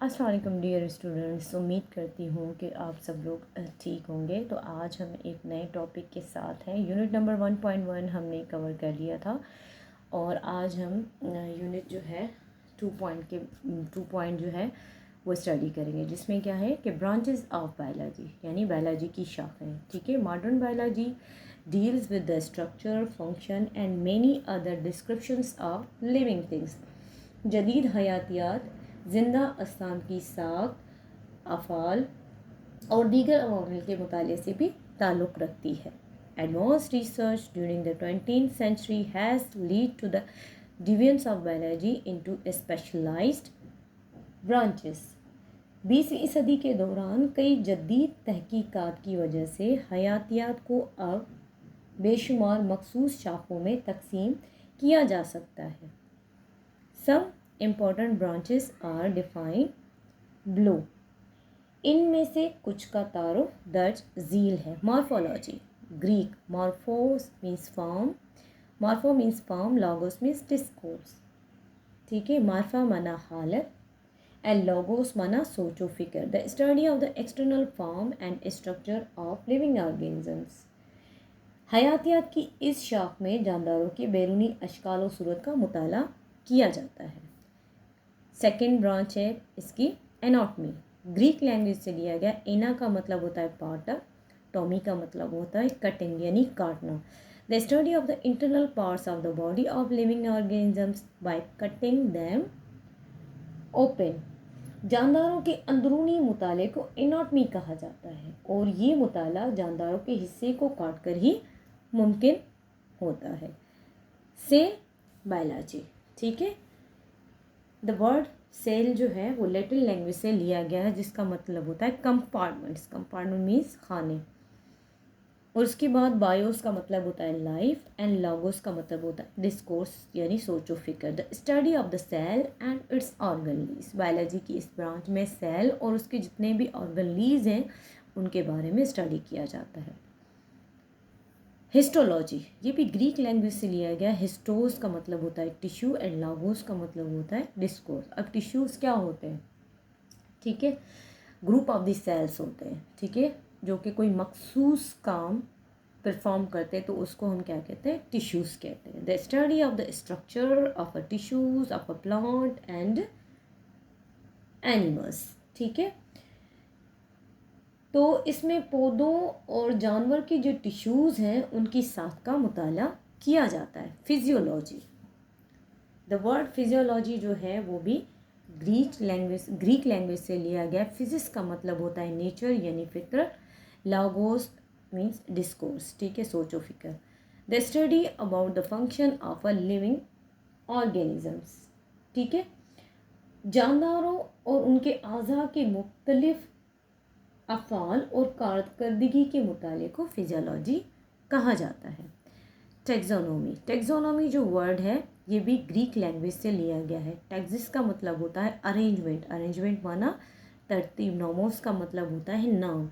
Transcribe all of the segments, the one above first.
अस्सलाम वालेकुम dear students. उम्मीद करती हूँ कि आप सब लोग ठीक होंगे। तो आज हम एक नए टॉपिक के साथ हैं। यूनिट नंबर 1.1 हमने कवर कर लिया था और आज हम यूनिट जो है 2 पॉइंट जो है वो स्टडी करेंगे, जिसमें क्या है कि ब्रांचेस ऑफ बायोलॉजी यानी बायोलॉजी की शाखें। ठीक है, modern biology deals with the structure, function and many other descriptions of living things. जदीद हयातियात, जिंदा अजसाम की साख, अफ़ाल और दीगर अवामिल के मुताले से भी ताल्लुक़ रखती है। Advance research during the 20th century has lead to the division of biology into specialised branches. 20वीं सदी के दौरान कई जदीद तहकीकात की वजह से हयातियात को अब बेशुमार मखसूस शाखों में तकसीम किया जा सकता है। Some important branches are defined below. इनमें से कुछ का तारुफ दर्ज झील है। Morphology, Greek मॉर्फोस means form, morpho means form, logos means discourse. ठीक है, मार्फा माना हालत एंड लॉगोस माना सोचो फिक्र। The study of the external form and structure of living organisms. हयातियात की इस शाख में जानदारों के बैरूनी अशकाल और सूरत का मुताला किया जाता है। सेकेंड ब्रांच है इसकी एनाटॉमी। ग्रीक लैंग्वेज से लिया गया। एना का मतलब होता है पार्ट, टॉमी का मतलब होता है कटिंग यानी काटना। The study of the internal parts of the body of living organisms by cutting them open. जानदारों के अंदरूनी मुताले को एनाटॉमी कहा जाता है और ये मुताला जानदारों के हिस्से को काट कर ही मुमकिन होता है। Cell biology. ठीक है, द वर्ड सेल जो है वो लैटिन लैंग्वेज से लिया गया है, जिसका मतलब होता है कंपार्टमेंट्स। कंपार्टमेंट मीन्स खाने। और उसके बाद बायोस का मतलब होता है लाइफ एंड लॉगोस का मतलब होता है डिस्कोर्स यानी सोचो फिक्र। The study of the cell and its organelles. बायोलॉजी की इस ब्रांच में सेल और उसके जितने भी ऑर्गनलीज हैं उनके बारे में स्टडी किया जाता है। हिस्टोलॉजी, ये भी ग्रीक लैंग्वेज से लिया गया। हिस्टोस का मतलब होता है टिश्यू एंड लॉगोस का मतलब होता है डिस्कोर्स। अब टिश्यूज़ क्या होते हैं? ठीक है, ग्रुप ऑफ द सेल्स होते हैं। ठीक है, जो कि कोई मखसूस काम परफॉर्म करते हैं तो उसको हम क्या कहते हैं? टिश्यूज़ कहते हैं। The study of the structure of a tissues of a plant and animals. ठीक है, तो इसमें पौधों और जानवर के जो टिश्यूज़ हैं उनकी साख का मुताला किया जाता है। फिजियोलॉजी, द वर्ड फिजियोलॉजी जो है वो भी ग्रीक लैंग्वेज से लिया गया। फिजिक्स का मतलब होता है नेचर यानी फितरत। Logos means discourse. ठीक है, सोचो फिक्र। The study about the function of a living organisms. ठीक है, जानदारों और उनके आज़ा के मुख्तलिफ अफ़ाल और कारकर्दगी के मुताले को फिजियोलॉजी कहा जाता है। टेक्सोनोमी, टेक्सोनोमी जो वर्ड है ये भी ग्रीक लैंग्वेज से लिया गया है। टेक्सिस का मतलब होता है अरेंजमेंट, अरेंजमेंट माना तरतीब। नोमोस का मतलब होता है नाम।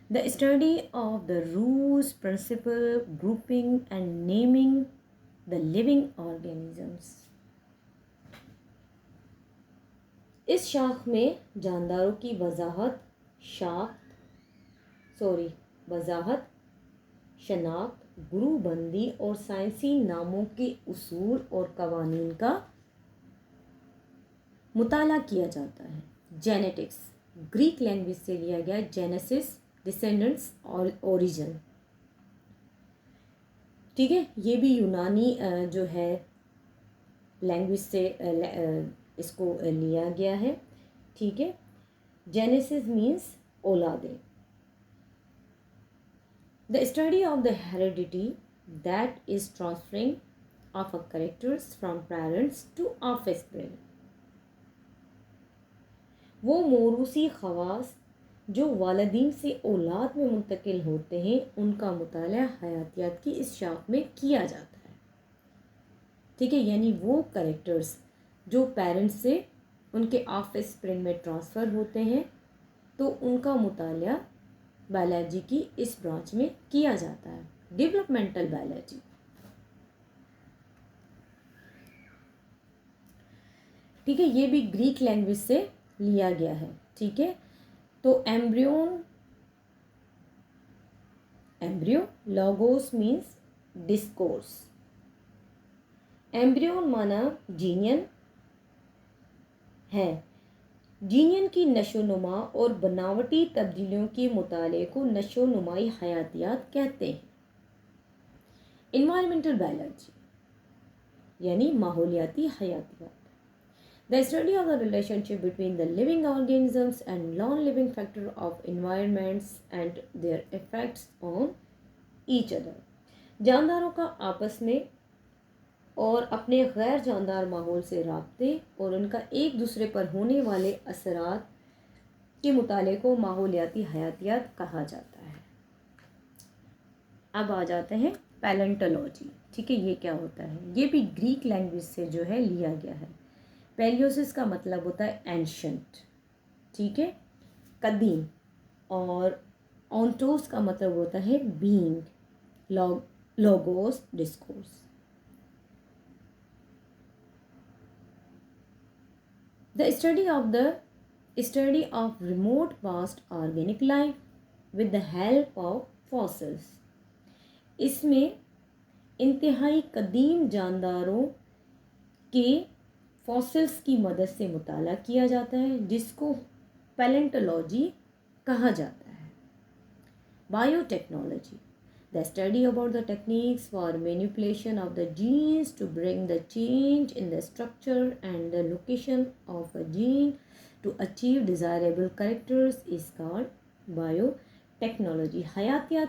The study of the rules, principle, grouping and naming the living organisms. इस शाख में जानदारों की वजाहत, शनाख्त, गुरूबंदी और साइंसी नामों के उसूल और कवानीन का मुताला किया जाता है। जेनेटिक्स, ग्रीक लैंग्वेज से लिया गया। जेनेसिस, डिसेंडेंट्स और ओरिजिन। ठीक है, ये भी यूनानी जो है लैंग्वेज से इसको लिया गया है। ठीक है, जेनेसिस मीन्स औलादें। The study of the heredity that is transferring of a characters from parents to offspring। वो मौरूसी खवास जो वालिदैन से औलाद में मुंतकिल होते हैं उनका मुताला हयातियात की इस शाख में किया जाता है। ठीक है, यानी वो कैरेक्टर्स जो पेरेंट्स से उनके ऑफस्प्रिंग में ट्रांसफ़र होते हैं तो उनका मुताला बायोलॉजी की इस ब्रांच में किया जाता है। डेवलपमेंटल बायोलॉजी, ठीक है, ये भी ग्रीक लैंग्वेज से लिया गया है। ठीक है, तो एम्ब्रियो, लॉगोस मीन्स डिस्कोर्स, एम्ब्रियोन माना जीनियन है। जीनियन की नशोनुमा और बनावटी तब्दीलियों के मुताले को नशोनुमाई हयातियात कहते हैं। इन्वायरमेंटल बायोलॉजी यानी माहौलियाती हयातियात, the study of the relationship between the living organisms and non living factor of environments and their effects on each other, जानदारों का आपस में और अपने गैर जानदार माहौल से राब्ते और उनका एक दूसरे पर होने वाले असरात के मुताले को माहौलियाती हयातियात कहा जाता है। अब आ जाते हैं पैलेंटोलॉजी। ठीक है, ये क्या होता है? ये भी ग्रीक लैंग्वेज से जो है लिया गया है। पैलियोसिस का मतलब होता है एंशंट, ठीक है, कदीम, और ऑन्टोस का मतलब होता है being, logos, discourse. The study of remote past organic life with the help of fossils। इसमें इंतहाई कदीम जानदारों के फॉसिल्स की मदद से मुताला किया जाता है, जिसको पैलेंटोलॉजी कहा जाता है। Biotechnology, the study about the techniques for manipulation of the genes to bring the change in the structure and the location of a gene to achieve desirable characters is called biotechnology। हयातियात